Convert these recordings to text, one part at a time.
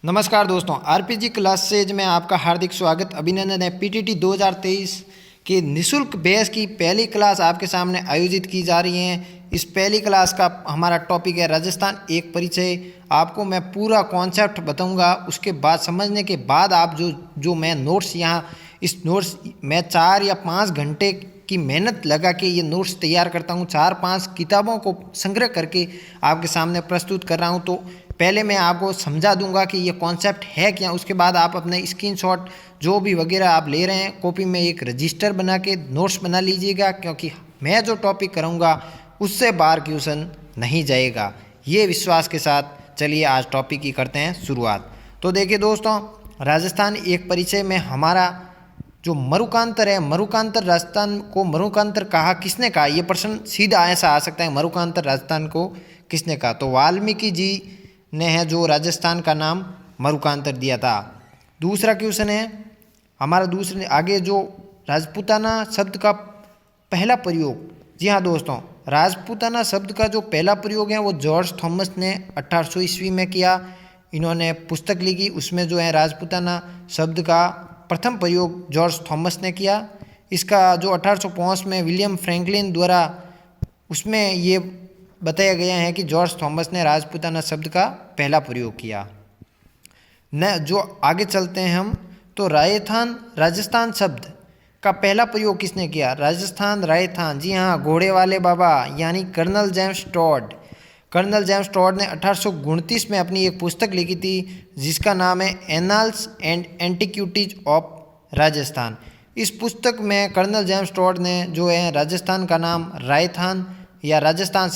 नमस्कार दोस्तों, RPG classes में आपका हार्दिक स्वागत अभिनंदन है। पीटीटी 2023 की निशुल्क बैच की पहली क्लास आपके सामने आयोजित की जा रही है। इस पहली क्लास का हमारा टॉपिक है राजस्थान एक परिचय। आपको मैं पूरा कॉन्सेप्ट बताऊंगा, उसके बाद समझने के बाद आप जो मैं नोट्स यहाँ इस नोट्स मैं 4 या 5 घंटे की मेहनत लगा के ये नोट्स तैयार करता हूँ। 4-5 किताबों को संग्रह करके आपके सामने प्रस्तुत कर रहा हूँ। तो पहले मैं आपको समझा दूंगा कि ये कॉन्सेप्ट है क्या, उसके बाद आप अपने स्क्रीनशॉट जो भी वगैरह आप ले रहे हैं कॉपी में एक रजिस्टर बना के नोट्स बना लीजिएगा, क्योंकि मैं जो टॉपिक कराऊंगा उससे बाहर क्वेश्चन नहीं जाएगा, ये विश्वास के साथ। चलिए आज टॉपिक की करते हैं शुरुआत। तो देखिए दोस्तों, राजस्थान एक परिचय में हमारा जो मरुकांतर है, मरुकांतर राजस्थान को मरुकांतर कहा किसने कहा, ये प्रश्न सीधा ऐसा आ सकता है, मरुकांतर राजस्थान को किसने कहा। तो वाल्मीकि जी ने है जो राजस्थान का नाम मरुकांतर दिया था। दूसरा क्वेश्चन है हमारा, दूसरे आगे जो राजपूताना शब्द का पहला प्रयोग, जी हाँ दोस्तों, राजपूताना शब्द का जो पहला प्रयोग है वो जॉर्ज थॉमस ने 1800 ईस्वी में किया। इन्होंने पुस्तक लिखी, उसमें जो है राजपूताना शब्द का प्रथम प्रयोग जॉर्ज थॉमस ने किया। इसका जो 1805 में विलियम फ्रैंकलिन द्वारा उसमें ये बताया गया है कि जॉर्ज थॉमस ने राजपूताना शब्द का पहला प्रयोग किया। न जो आगे चलते हैं हम, तो राजस्थान शब्द का पहला प्रयोग किसने किया, राजस्थान राजस्थान, जी हाँ, घोड़े वाले बाबा यानी colonel James Tod. Colonel James Tod ने 1829 में अपनी एक पुस्तक लिखी थी जिसका नाम है annals and antiquities of Rajasthan. इस पुस्तक में कर्नल जेम्स टॉड ने जो है राजस्थान का नाम राजस्थान या राजस्थान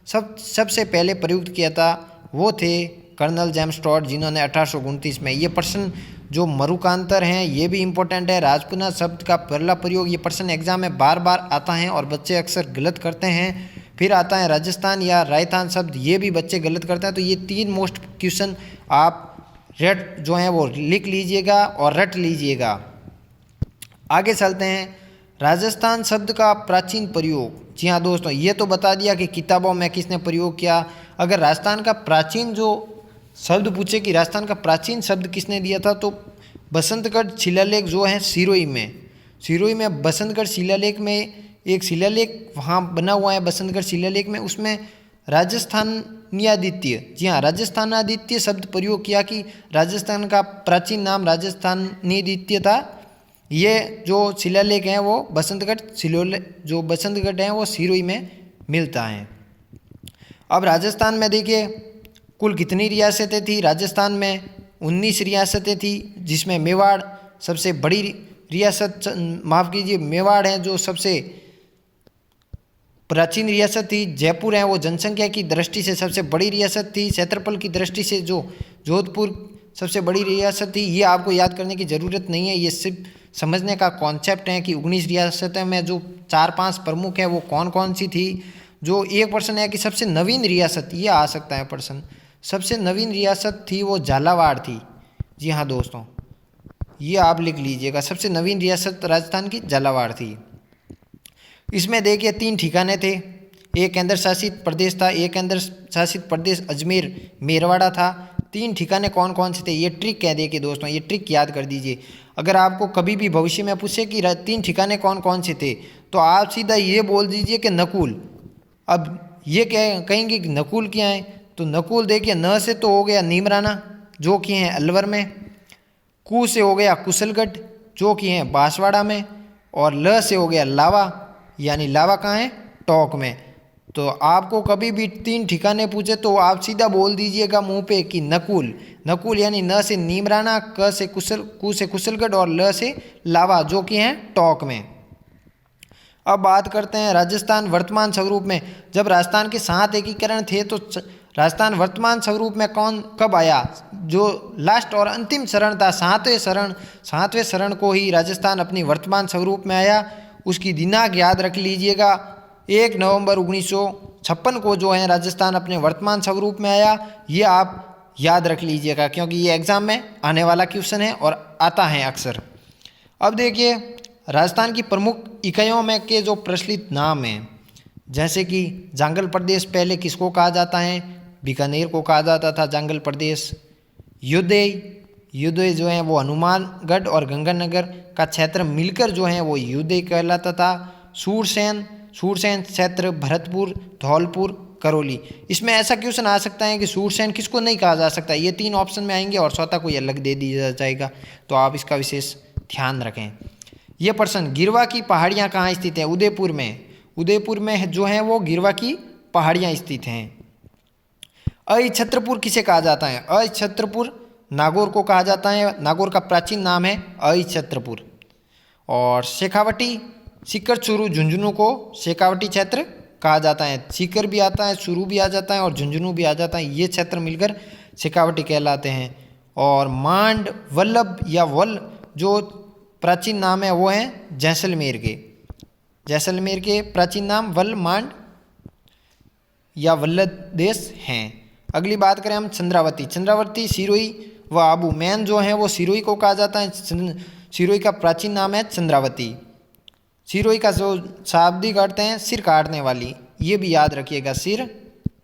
सबसे पहले प्रयुक्त किया था, वो थे कर्नल जेम्स टॉड, जिन्होंने 1829 में। ये प्रश्न जो मरुकांतर हैं ये भी इम्पोर्टेंट है। राजपूताना शब्द का पहला प्रयोग, ये प्रश्न एग्जाम में बार बार आता है और बच्चे अक्सर गलत करते हैं। फिर आता है राजस्थान या राजस्थान शब्द, ये भी बच्चे गलत करते हैं। तो ये 3 मोस्ट क्वेश्चन आप रट जो हैं वो लिख लीजिएगा और रट लीजिएगा। आगे चलते हैं, राजस्थान शब्द का प्राचीन प्रयोग। जी हाँ दोस्तों, ये तो बता दिया कि किताबों में किसने प्रयोग किया। अगर राजस्थान का प्राचीन जो शब्द पूछे कि राजस्थान का प्राचीन शब्द किसने दिया था, तो बसंतगढ़ शिलालेख जो है सिरोही में बसंतगढ़ शिलालेख में एक शिलालेख वहाँ बना हुआ है बसंतगढ़ शिलालेख में, उसमें राजस्थानादित्य, जी हाँ, राजस्थानादित्य शब्द प्रयोग किया कि राजस्थान का प्राचीन नाम राजस्थानादित्य था। ये जो शिलालेख हैं वो बसंतगढ़ है वो सिरोही में मिलता है। अब राजस्थान में देखिए कुल कितनी रियासतें थी। राजस्थान में 19 रियासतें थी, जिसमें मेवाड़ सबसे बड़ी रियासत, माफ़ कीजिए, मेवाड़ है जो सबसे प्राचीन रियासत थी। जयपुर है वो जनसंख्या की दृष्टि से सबसे बड़ी रियासत थी। क्षेत्रफल की दृष्टि से जो जोधपुर सबसे बड़ी रियासत थी। ये आपको याद करने की ज़रूरत नहीं है, ये सिर्फ समझने का कॉन्सेप्ट है कि 19 रियासतें में जो 4-5 प्रमुख है वो कौन कौन सी थी। जो एक प्रश्न है कि सबसे नवीन रियासत, ये आ सकता है प्रश्न, सबसे नवीन रियासत थी वो झालावाड़ थी। जी हाँ दोस्तों, ये आप लिख लीजिएगा, सबसे नवीन रियासत राजस्थान की झालावाड़ थी। इसमें देखिए 3 ठिकाने थे, एक केंद्र शासित प्रदेश था, एक केंद्र शासित प्रदेश अजमेर मेरवाड़ा था। 3 ठिकाने कौन कौन से थे, ये ट्रिक कह देखिए दोस्तों, ये ट्रिक याद कर दीजिए। अगर आपको कभी भी भविष्य में पूछे कि 3 ठिकाने कौन कौन से थे, तो आप सीधा ये बोल दीजिए कि नकुल। अब ये कहेंगे कि नकुल क्या है, तो नकुल देखिए, न से तो हो गया नीमराना जो कि हैं अलवर में, कु से हो गया कुशलगढ़ जो कि हैं बांसवाड़ा में, और ल से हो गया लावा, यानी लावा कहाँ है, टोंक में। तो आपको कभी भी 3 ठिकाने पूछे तो आप सीधा बोल दीजिएगा मुंह पे कि नकुल यानी न से नीमराना, कु से कुशलगढ़ और ल से लावा जो कि हैं टोंक में। अब बात करते हैं राजस्थान वर्तमान स्वरूप में। जब राजस्थान के 7 एकीकरण थे तो राजस्थान वर्तमान स्वरूप में कब आया, जो लास्ट और अंतिम शरण था, 7वें शरण को ही राजस्थान अपनी वर्तमान स्वरूप में आया। उसकी दिनांक याद रख लीजिएगा, 1 नवंबर 1956 को जो है राजस्थान अपने वर्तमान स्वरूप में आया। ये आप याद रख लीजिएगा, क्योंकि ये एग्ज़ाम में आने वाला क्वेश्चन है और आता है अक्सर। अब देखिए राजस्थान की प्रमुख इकाइयों में के जो प्रचलित नाम हैं, जैसे कि जांगल प्रदेश पहले किसको कहा जाता है, बीकानेर को कहा जाता था जांगल प्रदेश। युदय जो है वो हनुमानगढ़ और गंगानगर का क्षेत्र मिलकर जो है वो युदय कहलाता था। सूरसेन क्षेत्र भरतपुर, धौलपुर, करौली। इसमें ऐसा क्वेश्चन आ सकता है कि सूरसेन किसको नहीं कहा जा सकता, ये 3 ऑप्शन में आएंगे और चौथा कोई अलग दे दिया जाएगा, तो आप इसका विशेष ध्यान रखें। ये प्रश्न, गिरवा की पहाड़ियाँ कहाँ स्थित हैं? उदयपुर में जो है वो गिरवा की पहाड़ियाँ स्थित हैं। अहिछत्रपुर किसे कहा जाता है? अहिछत्रपुर नागौर को कहा जाता है। नागौर का प्राचीन नाम है अहिछत्रपुर। और शेखावटी, सीकर, चूरू, झुंझुनू को शेखावटी क्षेत्र कहा जाता है। सीकर भी आता है, चूरू भी आ जाता है और झुंझुनू भी आ जाता है। ये क्षेत्र मिलकर शेखावटी कहलाते हैं। और मांड, वल्लभ या वल जो प्राचीन नाम है वो हैं जैसलमेर के प्राचीन नाम वल, मांड या वल्लभ देश हैं। अगली बात करें हम चंद्रावती, सिरोही व आबू। मेन जो है वो सिरोही को कहा जाता है। सिरोही का प्राचीन नाम है चंद्रावती। सिरोही का जो शाब्दिक अर्थ हैं सिर काटने वाली, ये भी याद रखिएगा, सिर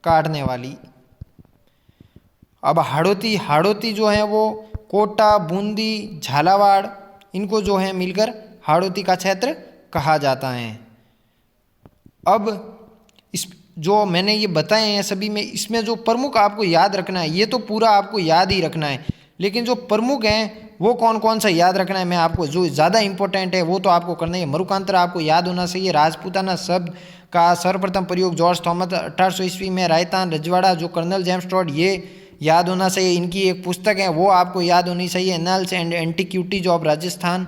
काटने वाली। अब हाड़ौती जो है वो कोटा, बूंदी, झालावाड़, इनको जो है मिलकर हाड़ौती का क्षेत्र कहा जाता है। अब इस जो मैंने ये बताए हैं सभी में, इसमें जो प्रमुख आपको याद रखना है, ये तो पूरा आपको याद ही रखना है, लेकिन जो प्रमुख हैं वो कौन कौन सा याद रखना है, मैं आपको जो ज़्यादा इंपॉर्टेंट है वो तो आपको करना है। मरुकांतर आपको याद होना चाहिए। राजपूताना शब्द का सर्वप्रथम प्रयोग जॉर्ज थॉमस 1800 ईस्वी में। रायतान रजवाड़ा जो कर्नल जेम्स टॉड, ये याद होना चाहिए। इनकी एक पुस्तक है वो आपको याद होनी चाहिए, annals and antiquities of Rajasthan.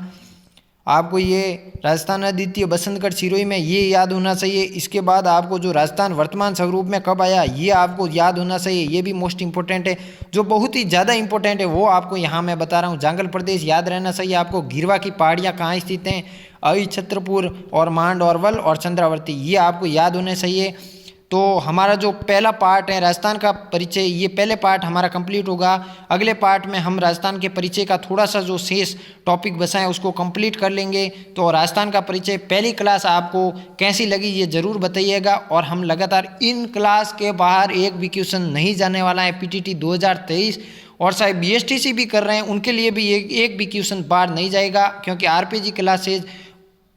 आपको ये राजस्थान अद्वितीय बसंतगढ़ सिरोही में ये याद होना चाहिए। इसके बाद आपको जो राजस्थान वर्तमान स्वरूप में कब आया ये आपको याद होना चाहिए, ये भी मोस्ट इंपॉर्टेंट है। जो बहुत ही ज़्यादा इंपॉर्टेंट है वो आपको यहाँ मैं बता रहा हूँ। जांगल प्रदेश याद रहना चाहिए आपको। गिरवा की पहाड़ियाँ कहाँ स्थित हैं? अहिछत्रपुर और मांड और वल और चंद्रावती, ये आपको याद होने चाहिए। तो हमारा जो पहला पार्ट है राजस्थान का परिचय, ये पहले पार्ट हमारा कंप्लीट होगा। अगले पार्ट में हम राजस्थान के परिचय का थोड़ा सा जो शेष टॉपिक बचा है उसको कंप्लीट कर लेंगे। तो राजस्थान का परिचय पहली क्लास आपको कैसी लगी ये ज़रूर बताइएगा। और हम लगातार इन क्लास के बाहर एक भी क्वेश्चन नहीं जाने वाला है। PTT 2023 और शायद BSTC भी कर रहे हैं, उनके लिए भी एक भी क्वेश्चन बाहर नहीं जाएगा, क्योंकि RPG क्लासेज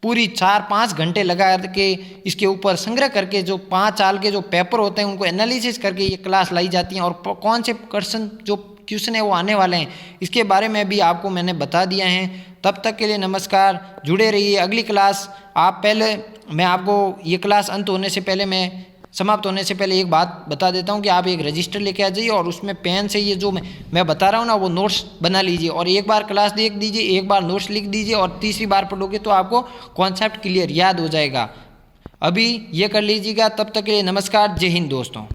पूरी 4-5 घंटे लगा के इसके ऊपर संग्रह करके जो 5 साल के जो पेपर होते हैं उनको एनालिसिस करके ये क्लास लाई जाती हैं। और कौन से क्वेश्चन है वो आने वाले हैं इसके बारे में भी आपको मैंने बता दिया है। तब तक के लिए नमस्कार, जुड़े रहिए। अगली क्लास मैं आपको ये क्लास समाप्त होने से पहले एक बात बता देता हूँ कि आप एक रजिस्टर लेके आ जाइए और उसमें पेन से ये जो मैं बता रहा हूँ ना वो नोट्स बना लीजिए। और एक बार क्लास देख दीजिए, एक बार नोट्स लिख दीजिए और तीसरी बार पढ़ोगे तो आपको कॉन्सेप्ट क्लियर याद हो जाएगा। अभी ये कर लीजिएगा। तब तक के लिए नमस्कार, जय हिंद दोस्तों।